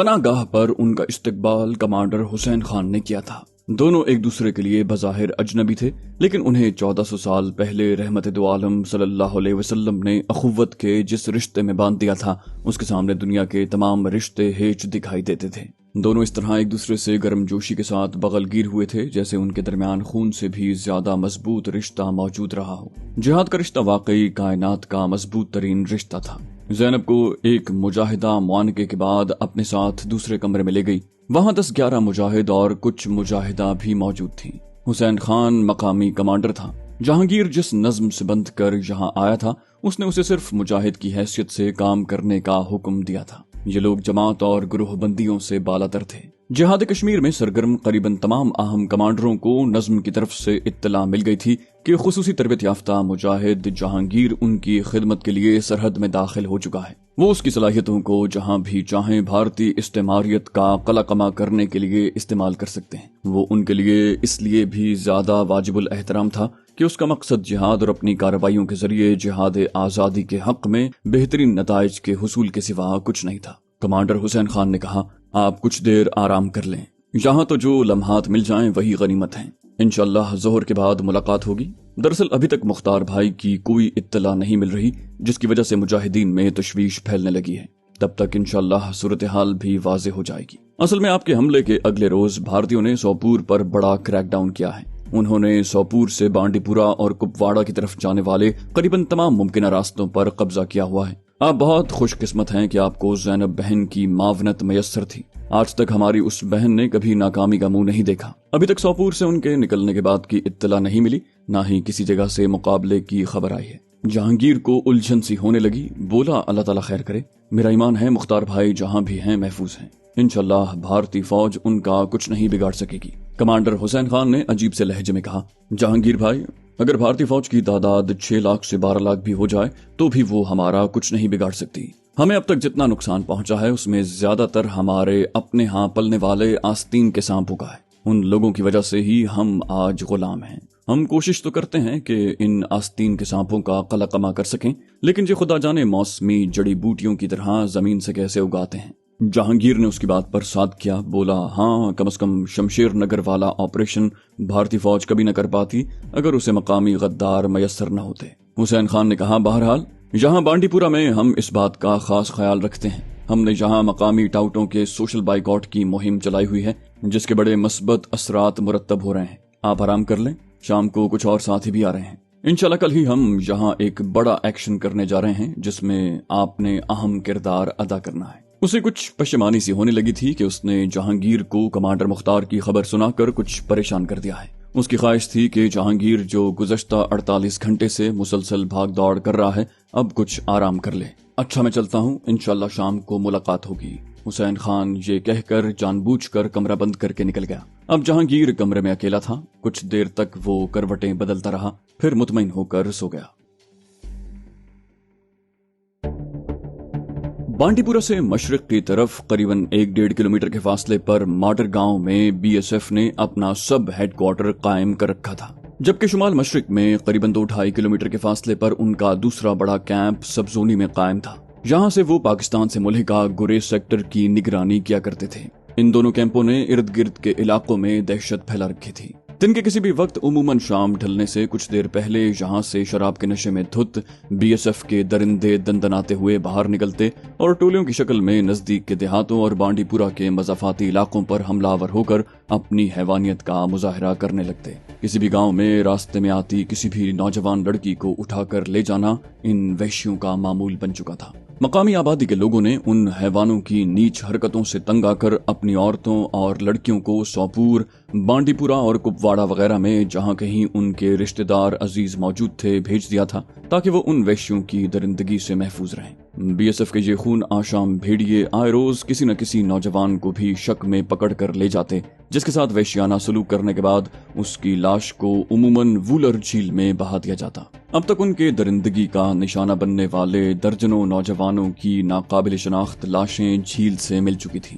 پناہ گاہ پر ان کا استقبال کمانڈر حسین خان نے کیا تھا۔ دونوں ایک دوسرے کے لیے بظاہر اجنبی تھے، لیکن انہیں 1400 سال پہلے رحمت دو عالم صلی اللہ علیہ وسلم نے اخوت کے جس رشتے میں باندھ دیا تھا، اس کے سامنے دنیا کے تمام رشتے ہیچ دکھائی دیتے تھے۔ دونوں اس طرح ایک دوسرے سے گرم جوشی کے ساتھ بغل گیر ہوئے تھے جیسے ان کے درمیان خون سے بھی زیادہ مضبوط رشتہ موجود رہا ہو۔ جہاد کا رشتہ واقعی کائنات کا مضبوط ترین رشتہ تھا۔ زینب کو ایک مجاہدہ معانقے کے بعد اپنے ساتھ دوسرے کمرے میں لے گئی۔ وہاں 10-11 مجاہد اور کچھ مجاہدہ بھی موجود تھیں۔ حسین خان مقامی کمانڈر تھا۔ جہانگیر جس نظم سے بندھ کر یہاں آیا تھا، اس نے اسے صرف مجاہد کی حیثیت سے کام کرنے کا حکم دیا تھا۔ یہ لوگ جماعت اور گروہ بندیوں سے بالاتر تھے۔ جہاد کشمیر میں سرگرم قریباً تمام اہم کمانڈروں کو نظم کی طرف سے اطلاع مل گئی تھی کہ خصوصی تربیت یافتہ مجاہد جہانگیر ان کی خدمت کے لیے سرحد میں داخل ہو چکا ہے۔ وہ اس کی صلاحیتوں کو جہاں بھی چاہیں بھارتی استعماریت کا قلقمہ کرنے کے لیے استعمال کر سکتے ہیں۔ وہ ان کے لیے اس لیے بھی زیادہ واجب الاحترام تھا کہ اس کا مقصد جہاد اور اپنی کارروائیوں کے ذریعے جہاد آزادی کے حق میں بہترین نتائج کے حصول کے سوا کچھ نہیں تھا۔ کمانڈر حسین خان نے کہا، آپ کچھ دیر آرام کر لیں، یہاں تو جو لمحات مل جائیں وہی غنیمت ہیں۔ انشاءاللہ ظہر کے بعد ملاقات ہوگی۔ دراصل ابھی تک مختار بھائی کی کوئی اطلاع نہیں مل رہی، جس کی وجہ سے مجاہدین میں تشویش پھیلنے لگی ہے۔ تب تک انشاءاللہ صورتحال بھی واضح ہو جائے گی۔ اصل میں آپ کے حملے کے اگلے روز بھارتیوں نے سوپور پر بڑا کریک ڈاؤن کیا ہے۔ انہوں نے سوپور سے بانڈی پورہ اور کپواڑہ کی طرف جانے والے قریباً تمام ممکنہ راستوں پر قبضہ کیا ہوا ہے۔ آپ بہت خوش قسمت ہیں کہ آپ کو زینب بہن کی معاونت میسر تھی۔ آج تک ہماری اس بہن نے کبھی ناکامی کا منہ نہیں دیکھا۔ ابھی تک سوپور سے ان کے نکلنے کے بعد کی اطلاع نہیں ملی، نہ ہی کسی جگہ سے مقابلے کی خبر آئی ہے۔ جہانگیر کو الجھن سی ہونے لگی، بولا اللہ تعالیٰ خیر کرے، میرا ایمان ہے مختار بھائی جہاں بھی ہیں محفوظ ہیں، انشاءاللہ بھارتی فوج ان کا کچھ نہیں بگاڑ سکے گی۔ کمانڈر حسین خان نے عجیب سے لہجے میں کہا، جہانگیر بھائی، اگر بھارتی فوج کی تعداد 6 لاکھ سے 12 لاکھ بھی ہو جائے تو بھی وہ ہمارا کچھ نہیں بگاڑ سکتی۔ ہمیں اب تک جتنا نقصان پہنچا ہے اس میں زیادہ تر ہمارے اپنے ہاں پلنے والے آستین کے سانپوں کا ہے۔ ان لوگوں کی وجہ سے ہی ہم آج غلام ہیں۔ ہم کوشش تو کرتے ہیں کہ ان آستین کے سانپوں کا قلقمہ کر سکیں، لیکن یہ خدا جانے موسمی جڑی بوٹیوں کی طرح زمین سے کیسے اگاتے ہیں۔ جہانگیر نے اس کی بات پر ساتھ کیا، بولا، ہاں کم از کم شمشیر نگر والا آپریشن بھارتی فوج کبھی نہ کر پاتی اگر اسے مقامی غدار میسر نہ ہوتے۔ حسین خان نے کہا، بہرحال یہاں بانڈی پورہ میں ہم اس بات کا خاص خیال رکھتے ہیں۔ ہم نے یہاں مقامی ٹاؤٹوں کے سوشل بائیکاٹ کی مہم چلائی ہوئی ہے جس کے بڑے مثبت اثرات مرتب ہو رہے ہیں۔ آپ آرام کر لیں، شام کو کچھ اور ساتھی بھی آ رہے ہیں۔ انشاءاللہ کل ہی ہم یہاں ایک بڑا ایکشن کرنے جا رہے ہیں جس میں آپ نے اہم کردار ادا کرنا ہے۔ اسے کچھ پشیمانی سی ہونے لگی تھی کہ اس نے جہانگیر کو کمانڈر مختار کی خبر سنا کر کچھ پریشان کر دیا ہے۔ اس کی خواہش تھی کہ جہانگیر جو گزشتہ 48 گھنٹے سے مسلسل بھاگ دوڑ کر رہا ہے اب کچھ آرام کر لے۔ اچھا میں چلتا ہوں، انشاءاللہ شام کو ملاقات ہوگی۔ حسین خان یہ کہہ کر جان بوجھ کر کمرہ بند کر کے نکل گیا۔ اب جہانگیر کمرے میں اکیلا تھا۔ کچھ دیر تک وہ کروٹیں بدلتا رہا، پھر مطمئن ہو کر سو گیا۔ بانڈی پورہ سے مشرق کی طرف قریباً 1-1.5 کلومیٹر کے فاصلے پر ماڈر گاؤں میں بی ایس ایف نے اپنا سب ہیڈ کوارٹر قائم کر رکھا تھا، جبکہ شمال مشرق میں قریباً 2-2.5 کلومیٹر کے فاصلے پر ان کا دوسرا بڑا کیمپ سبزونی میں قائم تھا۔ یہاں سے وہ پاکستان سے ملحقہ گریز سیکٹر کی نگرانی کیا کرتے تھے۔ ان دونوں کیمپوں نے ارد گرد کے علاقوں میں دہشت پھیلا رکھی تھی۔ دن کے کسی بھی وقت عموماً شام ڈھلنے سے کچھ دیر پہلے یہاں سے شراب کے نشے میں دھت بی ایس ایف کے درندے دندناتے ہوئے باہر نکلتے اور ٹولیوں کی شکل میں نزدیک کے دیہاتوں اور بانڈی پورہ کے مضافاتی علاقوں پر حملہ آور ہو کر اپنی حیوانیت کا مظاہرہ کرنے لگتے۔ کسی بھی گاؤں میں راستے میں آتی کسی بھی نوجوان لڑکی کو اٹھا کر لے جانا ان وحشیوں کا معمول بن چکا تھا۔ مقامی آبادی کے لوگوں نے ان حیوانوں کی نیچ حرکتوں سے تنگ آ کر اپنی عورتوں اور لڑکیوں کو سوپور، بانڈی پورہ اور کپواڑہ وغیرہ میں جہاں کہیں ان کے رشتہ دار عزیز موجود تھے بھیج دیا تھا تاکہ وہ ان وحشیوں کی درندگی سے محفوظ رہیں۔ بی ایس ایف کے یہ خون آشام بھیڑیے آئے روز کسی نہ کسی نوجوان کو بھی شک میں پکڑ کر لے جاتے، جس کے ساتھ وحشیانہ سلوک کرنے کے بعد اس کی لاش کو عموماً وولر جھیل میں بہا دیا جاتا۔ اب تک ان کے درندگی کا نشانہ بننے والے درجنوں نوجوانوں کی ناقابل شناخت لاشیں جھیل سے مل چکی تھیں۔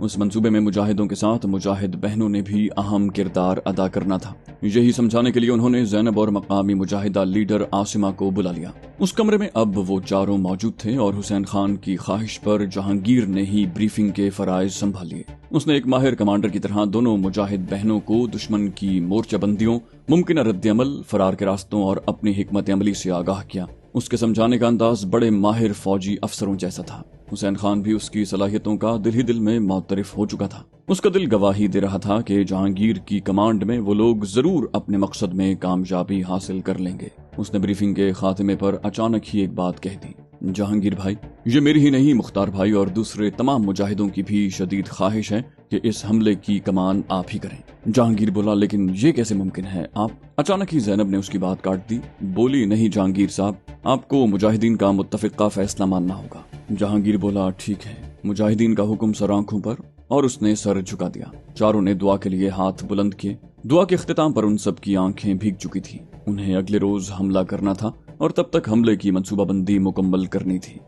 اس منصوبے میں مجاہدوں کے ساتھ مجاہد بہنوں نے بھی اہم کردار ادا کرنا تھا۔ یہی سمجھانے کے لیے انہوں نے زینب اور مقامی مجاہدہ لیڈر عاصمہ کو بلا لیا۔ اس کمرے میں اب وہ چاروں موجود تھے اور حسین خان کی خواہش پر جہانگیر نے ہی بریفنگ کے فرائض سنبھال لیے۔ اس نے ایک ماہر کمانڈر کی طرح دونوں مجاہد بہنوں کو دشمن کی مورچہ بندیوں، ممکنہ رد عمل، فرار کے راستوں اور اپنی حکمت عملی سے آگاہ کیا۔ اس کے سمجھانے کا انداز بڑے ماہر فوجی افسروں جیسا تھا۔ حسین خان بھی اس کی صلاحیتوں کا دل ہی دل میں معترف ہو چکا تھا۔ اس کا دل گواہی دے رہا تھا کہ جہانگیر کی کمانڈ میں وہ لوگ ضرور اپنے مقصد میں کامیابی حاصل کر لیں گے۔ اس نے بریفنگ کے خاتمے پر اچانک ہی ایک بات کہہ دی، جہانگیر بھائی، یہ میری ہی نہیں، مختار بھائی اور دوسرے تمام مجاہدوں کی بھی شدید خواہش ہے کہ اس حملے کی کمان آپ ہی کریں۔ جہانگیر بولا، لیکن یہ کیسے ممکن ہے آپ؟ اچانک ہی زینب نے اس کی بات کاٹ دی، بولی، نہیں جہانگیر صاحب، آپ کو مجاہدین کا متفقہ فیصلہ ماننا ہوگا۔ جہانگیر بولا، ٹھیک ہے، مجاہدین کا حکم سر آنکھوں پر، اور اس نے سر جھکا دیا۔ چاروں نے دعا کے لیے ہاتھ بلند کیے۔ دعا کے اختتام پر ان سب کی آنکھیں بھیگ چکی تھی۔ انہیں اگلے روز حملہ کرنا تھا اور تب تک حملے کی منصوبہ بندی مکمل کرنی تھی۔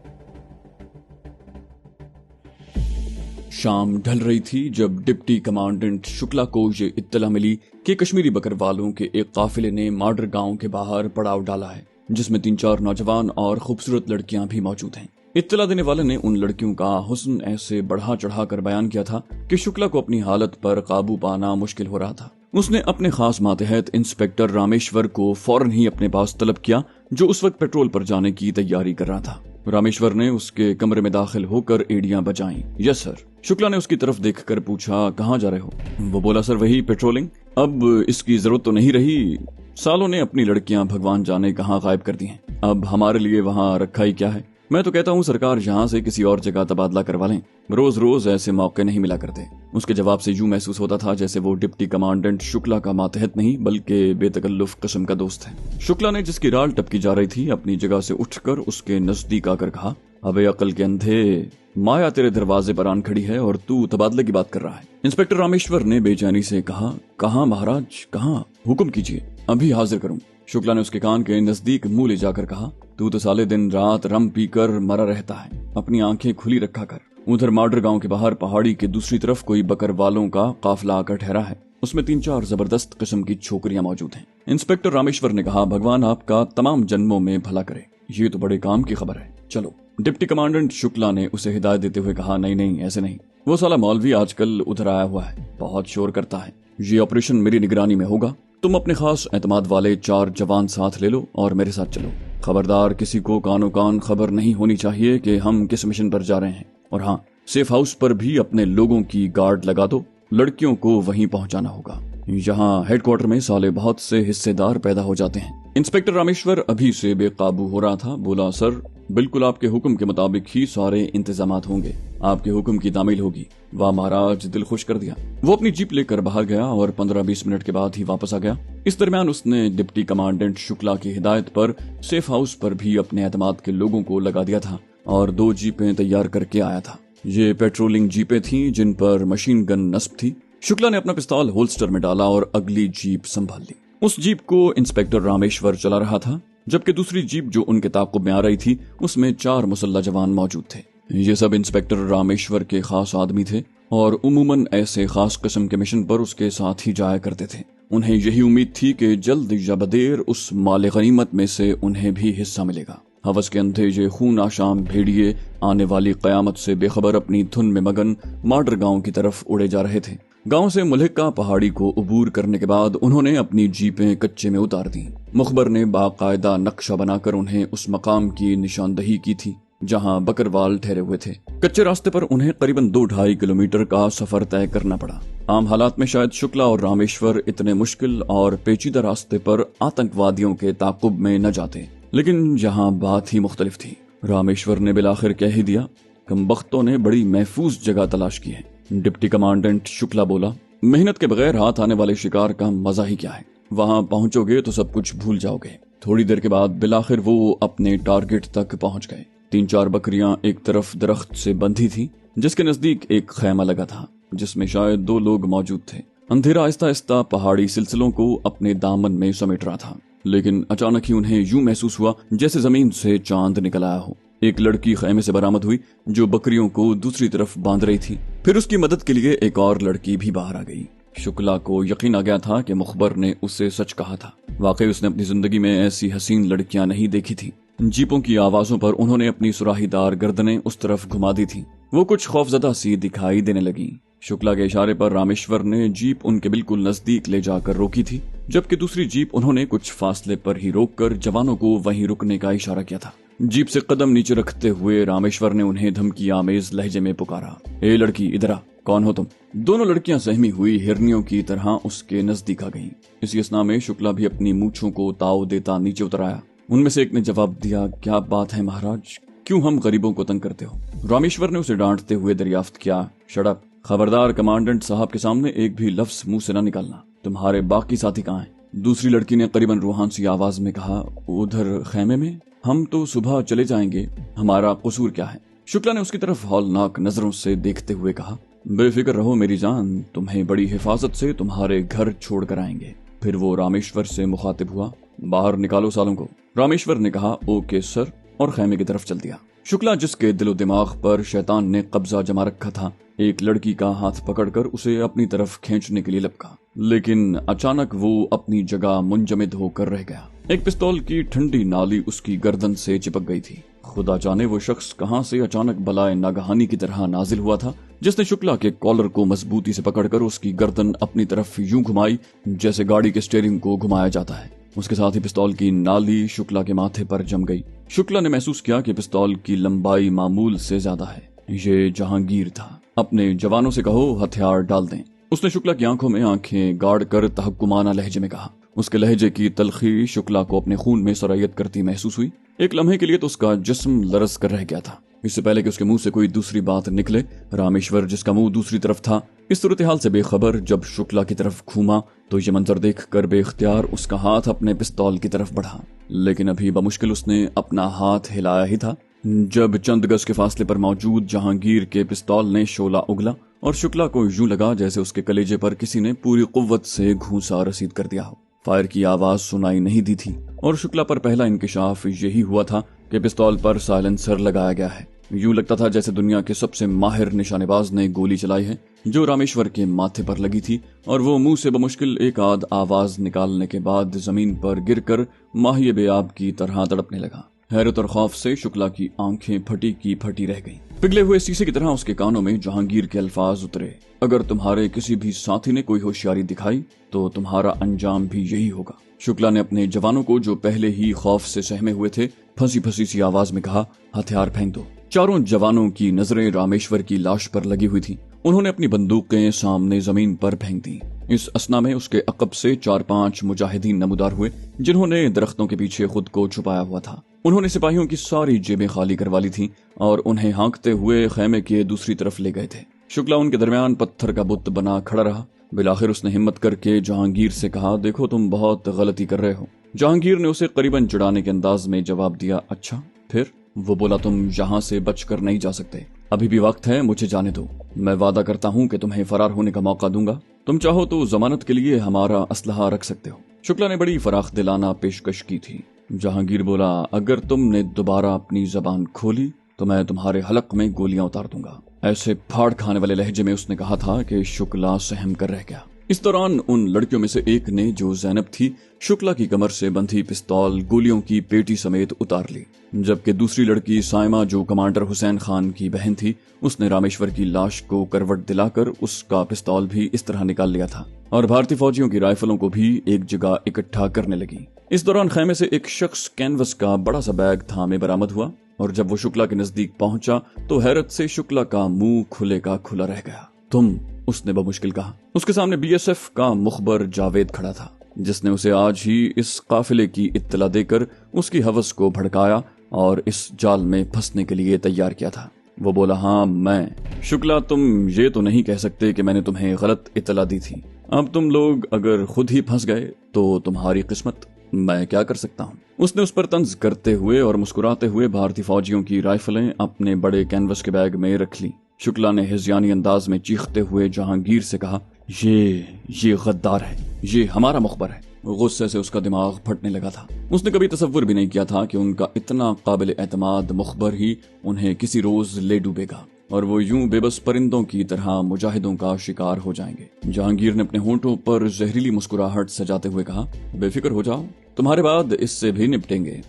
شام ڈھل رہی تھی جب ڈپٹی کمانڈنٹ شکلا کو یہ اطلاع ملی کہ کشمیری بکروالوں کے ایک قافلے نے ماڈر گاؤں کے باہر پڑاؤ ڈالا ہے، جس میں 3-4 نوجوان اور خوبصورت لڑکیاں بھی موجود ہیں۔ اطلاع دینے والے نے ان لڑکیوں کا حسن ایسے بڑھا چڑھا کر بیان کیا تھا کہ شکلا کو اپنی حالت پر قابو پانا مشکل ہو رہا تھا۔ اس نے اپنے خاص ماتحت انسپیکٹر رامیشور کو فوراً ہی اپنے پاس طلب کیا، جو اس وقت پیٹرول پر جانے کی تیاری کر رہا تھا۔ رامیشور نے اس کے کمرے میں داخل ہو کر ایڑیاں بجائیں۔ یس سر۔ شکلا نے اس کی طرف دیکھ کر پوچھا، کہاں جا رہے ہو؟ وہ بولا، سر وہی پیٹرولنگ، اب اس کی ضرورت تو نہیں رہی، سالوں نے اپنی لڑکیاں بھگوان جانے کہاں غائب کر دی ہیں، اب ہمارے لیے وہاں رکھا ہی کیا ہے؟ میں تو کہتا ہوں سرکار یہاں سے کسی اور جگہ تبادلہ کروا لیں، روز روز ایسے موقع نہیں ملا کرتے۔ اس کے جواب سے یوں محسوس ہوتا تھا جیسے وہ ڈپٹی کمانڈنٹ شکلا کا ماتحت نہیں بلکہ بے تکلف قسم کا دوست ہے۔ شکلا نے، جس کی رال ٹپکی جا رہی تھی، اپنی جگہ سے اٹھ کر اس کے نزدیک آ کر کہا، ابے عقل کے اندھے، مایا تیرے دروازے پر آن کھڑی ہے اور تو تبادلے کی بات کر رہا ہے۔ انسپیکٹر رامیشور نے بے چینی سے کہا، کہاں مہاراج، کہاں؟ حکم کیجیے، ابھی حاضر کروں۔ شکلا نے اس کے کان کے نزدیک منہ لے جا کر کہا، تو سالے دن رات رم پی کر مرا رہتا ہے، اپنی آنکھیں کھلی رکھا کر۔ ادھر ماڈر گاؤں کے باہر پہاڑی کے دوسری طرف کوئی بکر والوں کا قافلہ آ کر ٹھہرا ہے، اس میں 3-4 زبردست قسم کی چھوکریاں موجود ہیں۔ انسپیکٹر رامیشور نے کہا، بھگوان آپ کا تمام جنموں میں بھلا کرے، یہ تو بڑے کام کی خبر ہے، چلو۔ ڈپٹی کمانڈنٹ شکلا نے اسے ہدایت دیتے ہوئے کہا، نہیں ایسے نہیں، وہ سالا مولوی آج کل ادھر آیا ہوا ہے، بہت شور کرتا ہے، یہ آپریشن میری نگرانی میں ہوگا، تم اپنے خاص اعتماد والے 4 جوان ساتھ لے لو اور میرے ساتھ چلو۔ خبردار، کسی کو کانوں کان خبر نہیں ہونی چاہیے کہ ہم کس مشن پر جا رہے ہیں، اور ہاں، سیف ہاؤس پر بھی اپنے لوگوں کی گارڈ لگا دو، لڑکیوں کو وہیں پہنچانا ہوگا، یہاں ہیڈ کوارٹر میں سالے بہت سے حصے دار پیدا ہو جاتے ہیں۔ انسپیکٹر رامیشور ابھی سے بے قابو ہو رہا تھا، بولا، سر بالکل آپ کے حکم کے مطابق ہی سارے انتظامات ہوں گے، آپ کے حکم کی تعمیل ہوگی۔ واہ مہاراج، دل خوش کر دیا۔ وہ اپنی جیپ لے کر باہر گیا اور 15-20 منٹ کے بعد ہی واپس آ گیا۔ اس درمیان اس نے ڈپٹی کمانڈنٹ شکلا کی ہدایت پر سیف ہاؤس پر بھی اپنے اعتماد کے لوگوں کو لگا دیا تھا اور 2 جیپیں تیار کر کے آیا تھا۔ یہ پیٹرولنگ جیپیں تھیں جن پر مشین گن نصب تھی۔ شکلا نے اپنا پستول ہولسٹر میں ڈالا اور اگلی جیپ سنبھال لی۔ اس جیپ کو انسپیکٹر رامیشور چلا رہا تھا، جبکہ دوسری جیپ جو ان کے تعاقب میں آ رہی تھی اس میں 4 مسلح جوان موجود تھے۔ یہ سب انسپیکٹر رامیشور کے خاص آدمی تھے اور عموماً ایسے خاص قسم کے مشن پر اس کے ساتھ ہی جایا کرتے تھے۔ انہیں یہی امید تھی کہ جلد یا بدیر اس مال غنیمت میں سے انہیں بھی حصہ ملے گا۔ ہوس کے اندھے یہ خون آشام بھیڑیے آنے والی قیامت سے بے خبر اپنی دھن میں مگن ماڈر گاؤں کی طرف اڑے جا رہے تھے۔ گاؤں سے ملحقہ پہاڑی کو عبور کرنے کے بعد انہوں نے اپنی جیپیں کچے میں اتار دیں۔ مخبر نے باقاعدہ نقشہ بنا کر انہیں اس مقام کی نشاندہی کی تھی جہاں بکروال ٹھہرے ہوئے تھے۔ کچے راستے پر انہیں قریباً 2-2.5 کلومیٹر کا سفر طے کرنا پڑا۔ عام حالات میں شاید شکلا اور رامیشور اتنے مشکل اور پیچیدہ راستے پر آتنکوادیوں کے تعاقب میں نہ جاتے، لیکن یہاں بات ہی مختلف تھی۔ رامیشور نے بالآخر کہہ ہی دیا، کمبختوں نے بڑی محفوظ جگہ تلاش کی ہے۔ ڈپٹی کمانڈنٹ شکلا بولا، محنت کے بغیر ہاتھ آنے والے شکار کا مزہ ہی کیا ہے، وہاں پہنچو گے تو سب کچھ بھول جاؤ گے۔ تھوڑی دیر کے بعد بالآخر وہ اپنے ٹارگٹ تک پہنچ گئے۔ 3-4 بکریاں ایک طرف درخت سے بندھی تھی جس کے نزدیک ایک خیمہ لگا تھا جس میں شاید 2 لوگ موجود تھے۔ اندھیرا آہستہ آہستہ پہاڑی سلسلوں کو اپنے دامن میں سمیٹ رہا تھا، لیکن اچانک ہی انہیں یوں محسوس ہوا جیسے زمین سے چاند نکل آیا ہو۔ ایک لڑکی خیمے سے برآمد ہوئی جو بکریوں کو دوسری طرف باندھ رہی تھی۔ پھر اس کی مدد کے لیے ایک اور لڑکی بھی باہر آ گئی۔ شکلا کو یقین آ گیا تھا کہ مخبر نے اسے سچ کہا تھا۔ واقعی اس نے اپنی زندگی میں ایسی حسین لڑکیاں نہیں دیکھی تھی۔ جیپوں کی آوازوں پر انہوں نے اپنی سراہی دار گردنیں اس طرف گھما دی تھی۔ وہ کچھ خوفزدہ سی دکھائی دینے لگیں۔ شکلا کے اشارے پر رامیشور نے جیپ ان کے بالکل نزدیک لے جا کر روکی تھی، جبکہ دوسری جیپ انہوں نے کچھ فاصلے پر ہی روک کر جوانوں کو وہیں رکنے کا اشارہ کیا تھا۔ جیپ سے قدم نیچے رکھتے ہوئے رامیشور نے انہیں دھمکی آمیز لہجے میں پکارا، اے لڑکی ادھر آ، کون ہو تم؟ دونوں لڑکیاں سہمی ہوئی ہرنیوں کی طرح اس کے نزدیک آ گئیں۔ اسی اثنا میں شکلا بھی اپنی مونچھوں کو تاؤ دیتا نیچے اتر آیا۔ ان میں سے ایک نے جواب دیا، کیا بات ہے مہاراج، کیوں ہم غریبوں کو تنگ کرتے ہو؟ رامیشور نے اسے ڈانٹتے ہوئے دریافت کیا، شٹ اپ، خبردار کمانڈنٹ صاحب کے سامنے ایک بھی لفظ منہ سے نہ نکالنا۔ تمہارے باقی ساتھی کہاں ہیں؟ دوسری لڑکی نے قریباً روحان سی آواز میں کہا، ادھر خیمے میں، ہم تو صبح چلے جائیں گے، ہمارا قصور کیا ہے؟ شکلا نے اس کی طرف ہولناک نظروں سے دیکھتے ہوئے کہا، بے فکر رہو میری جان، تمہیں بڑی حفاظت سے تمہارے گھر چھوڑ کر آئیں گے۔ پھر وہ رامیشور سے مخاطب ہوا، باہر نکالو سالوں کو۔ رامیشور نے کہا، اوکے سر، اور خیمے کی طرف چل دیا۔ شکلا جس کے دل و دماغ پر شیطان نے قبضہ جما رکھا تھا، ایک لڑکی کا ہاتھ پکڑ کر اسے اپنی طرف کھینچنے کے لیے لپکا، لیکن اچانک وہ اپنی جگہ منجمد ہو کر رہ گیا۔ ایک پستول کی ٹھنڈی نالی اس کی گردن سے چپک گئی تھی۔ خدا جانے وہ شخص کہاں سے اچانک بلائے ناگہانی کی طرح نازل ہوا تھا، جس نے شکلا کے کالر کو مضبوطی سے پکڑ کر اس کی گردن اپنی طرف یوں گھمائی جیسے گاڑی کے اسٹیئرنگ کو گھمایا جاتا ہے۔ اس کے ساتھ ہی پستول کی نالی شکلا کے ماتھے پر جم گئی۔ شکلا نے محسوس کیا کہ پستول کی لمبائی معمول سے زیادہ ہے۔ یہ جہانگیر تھا۔ اپنے جوانوں سے کہو ہتھیار ڈال دیں، اس نے شکلا کی آنکھوں میں آنکھیں گاڑ کر تحکمانہ لہجے میں کہا۔ اس کے لہجے کی تلخی شکلا کو اپنے خون میں سرایت کرتی محسوس ہوئی۔ ایک لمحے کے لیے تو اس کا جسم لرز کر رہ گیا تھا۔ اس سے پہلے کہ اس کے منہ سے کوئی دوسری بات نکلے، رامیشور جس کا منہ دوسری طرف تھا، اس صورتحال سے بے خبر جب شکلا کی طرف گھوما تو یہ منظر دیکھ کر بے اختیار اس کا ہاتھ اپنے پستول کی طرف بڑھا، لیکن ابھی بمشکل اس نے اپنا ہاتھ ہلایا ہی تھا جب چند گز کے فاصلے پر موجود جہانگیر کے پستول نے شعلہ اگلا اور شکلا کو یوں لگا جیسے اس کے کلیجے پر کسی نے پوری قوت سے گھونسا رسید کر دیا ہو۔ فائر کی آواز سنائی نہیں دی تھی اور شکلا پر پہلا انکشاف یہی ہوا تھا کہ پستول پر سائلنسر لگایا گیا ہے۔ یوں لگتا تھا جیسے دنیا کے سب سے ماہر نشانے باز نے گولی چلائی ہے جو رامیشور کے ماتھے پر لگی تھی، اور وہ منہ سے بمشکل ایک آدھ آواز نکالنے کے بعد زمین پر گر کر ماہی بے آب کی طرح تڑپنے لگا۔ حیرت اور خوف سے شکلا کی آنکھیں پھٹی کی پھٹی رہ گئیں۔ پگھلے ہوئے شیشے کی طرح اس کے کانوں میں جہانگیر کے الفاظ اترے، اگر تمہارے کسی بھی ساتھی نے کوئی ہوشیاری دکھائی تو تمہارا انجام بھی یہی ہوگا۔ شکلا نے اپنے جوانوں کو جو پہلے ہی خوف سے سہمے ہوئے تھے پھنسی پھنسی سی آواز میں کہا، ہتھیار پھینک دو۔ چاروں جوانوں کی نظریں رامیشور کی لاش پر لگی ہوئی تھی۔ انہوں نے اپنی بندوقیں سامنے زمین پر پھینک دیں۔ اس اثنا میں اس کے عقب سے 4-5 مجاہدین نمودار ہوئے جنہوں نے درختوں کے پیچھے خود کو چھپایا ہوا تھا۔ انہوں نے سپاہیوں کی ساری جیبیں خالی کروا لی تھیں اور انہیں ہانکتے ہوئے خیمے کے دوسری طرف لے گئے تھے۔ شکلا ان کے درمیان پتھر کا بت بنا کھڑا رہا۔ بالآخر اس نے ہمت کر کے جہانگیر سے کہا، دیکھو تم بہت غلطی کر رہے ہو۔ جہانگیر نے اسے قریباً چڑھانے کے انداز میں جواب دیا، اچھا پھر؟ وہ بولا، تم یہاں سے بچ کر نہیں جا سکتے، ابھی بھی وقت ہے، مجھے جانے دو۔ میں وعدہ کرتا ہوں کہ تمہیں فرار ہونے کا موقع دوں گا، تم چاہو تو ضمانت کے لیے ہمارا اسلحہ رکھ سکتے ہو۔ شکلا نے بڑی فراخ دلانہ پیشکش کی تھی۔ جہانگیر بولا، اگر تم نے دوبارہ اپنی زبان کھولی تو میں تمہارے حلق میں گولیاں اتار دوں گا۔ ایسے پھاڑ کھانے والے لہجے میں اس نے کہا تھا کہ شکلا سہم کر رہ گیا۔ اس دوران ان لڑکیوں میں سے ایک نے، جو زینب تھی، شکلا کی کمر سے بندھی پستول گولیوں کی پیٹی سمیت اتار لی، جبکہ دوسری لڑکی سائمہ، جو کمانڈر حسین خان کی بہن تھی، اس نے رامیشور کی لاش کو کروٹ دلا کر اس کا پستول بھی اس طرح نکال لیا تھا اور بھارتی فوجیوں کی رائفلوں کو بھی ایک جگہ اکٹھا کرنے لگی۔ اس دوران خیمے سے ایک شخص کینوس کا بڑا سا بیگ تھامے برآمد ہوا، اور جب وہ شکلا کے نزدیک پہنچا تو حیرت سے شکلا کا منہ کھلے کا کھلا رہ گیا۔ تم، اس نے بمشکل کہا۔ اس کے سامنے BSF کا مخبر جاوید کھڑا تھا، جس نے اسے آج ہی اس قافلے کی اطلاع دے کر اس کی ہوس کو بھڑکایا اور اس جال میں پھنسنے کے لیے تیار کیا تھا۔ وہ بولا، ہاں میں۔ شکلا، تم یہ تو نہیں کہہ سکتے کہ میں نے تمہیں غلط اطلاع دی تھی۔ اب تم لوگ اگر خود ہی پھنس گئے تو تمہاری قسمت، میں کیا کر سکتا ہوں؟ اس نے اس پر طنز کرتے ہوئے اور مسکراتے ہوئے بھارتی فوجیوں کی رائفلیں اپنے بڑے کینوس کے بیگ میں رکھ لی۔ شکلا نے ہذیانی انداز میں چیختے ہوئے جہانگیر سے کہا، یہ غدار ہے، یہ ہمارا مخبر ہے، غصے سے اس کا دماغ پھٹنے لگا تھا۔ اس نے کبھی تصور بھی نہیں کیا تھا کہ ان کا اتنا قابل اعتماد مخبر ہی انہیں کسی روز لے ڈوبے گا اور وہ یوں بے بس پرندوں کی طرح مجاہدوں کا شکار ہو جائیں گے۔ جہانگیر نے اپنے ہونٹوں پر زہریلی مسکراہٹ سجاتے ہوئے کہا، بے فکر ہو جاؤ، تمہارے بعد اس سے بھی نپٹیں گے۔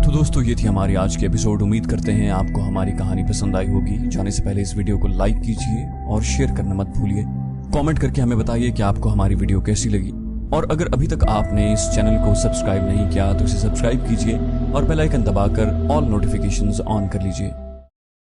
تو دوستو، یہ تھی ہماری آج کی ایپیسوڈ۔ امید کرتے ہیں آپ کو ہماری کہانی پسند آئی ہوگی۔ جانے سے پہلے اس ویڈیو کو لائک کیجئے اور شیئر کرنا مت بھولیے۔ کامنٹ کر کے ہمیں بتائیے کہ آپ کو ہماری ویڈیو کیسی لگی، اور اگر ابھی تک آپ نے اس چینل کو سبسکرائب نہیں کیا تو اسے سبسکرائب کیجئے اور بیل آئیکن دبا کر آل نوٹیفیکیشنز آن کر لیجئے۔